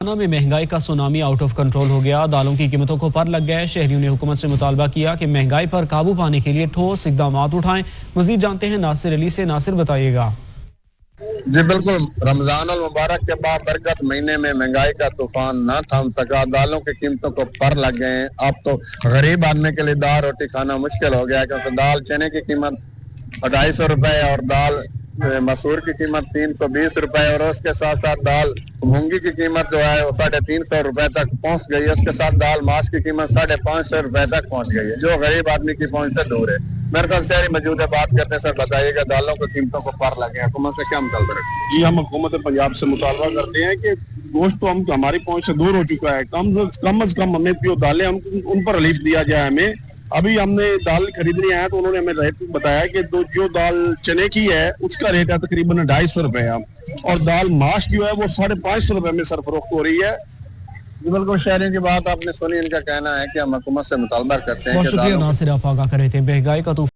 میں مہنگائی کا سونامی آؤٹ آف کنٹرول ہو گیا، دالوں کی قیمتوں کو پر لگ گئے۔ شہریوں نے حکومت سے مطالبہ کیا کہ مہنگائی پر قابو پانے کے لیے ٹھوس اقدامات اٹھائیں۔ مزید جانتے ہیں ناصر علی سے۔ ناصر بتائیے گا۔ جی بالکل، رمضان المبارک کے بابرکت مہینے میں مہنگائی کا طوفان نہ تھم سکا، دالوں کی قیمتوں کو پر لگ گئے ہیں۔ اب تو غریب آدمی کے لیے دال روٹی کھانا مشکل ہو گیا ہے، کیونکہ دال چنے کی قیمت 250 روپے اور دال مسور کی قیمت 320 روپے، اور اس کے ساتھ ساتھ دال مونگی کی قیمت جو ہے وہ 350 روپے تک پہنچ گئی ہے۔ اس کے ساتھ دال ماش کی قیمت 550 روپے تک پہنچ گئی ہے، جو غریب آدمی کی پہنچ سے دور ہے۔ میرے ساتھ شہری موجود ہے، بات کرتے ہیں۔ سر بتائیے گا، دالوں کی قیمتوں کو پر لگے، حکومت سے کیا مطالبہ رکھتے ہیں؟ جی، ہم حکومت پنجاب سے مطالبہ کرتے ہیں کہ گوشت تو ہماری پہنچ سے دور ہو چکا ہے، کم از کم ہمیں جو دالیں ان پر ریلیف دیا جائے ہمیں۔ ابھی ہم نے دال خریدنے آیا تو انہوں نے ہمیں ریٹ بتایا کہ جو دال چنے کی ہے اس کا ریٹ ہے تقریباً 250 روپے، اور دال ماش جو ہے وہ 550 روپے میں سر فروخت ہو رہی ہے۔ بالکل، شہریوں کی بات آپ نے سنی، ان کا کہنا ہے کہ ہم حکومت سے مطالبہ کرتے ہیں بہت کہ شکریہ ناصر، آپ آگاہ کر رہے تھے۔ مہنگائی کا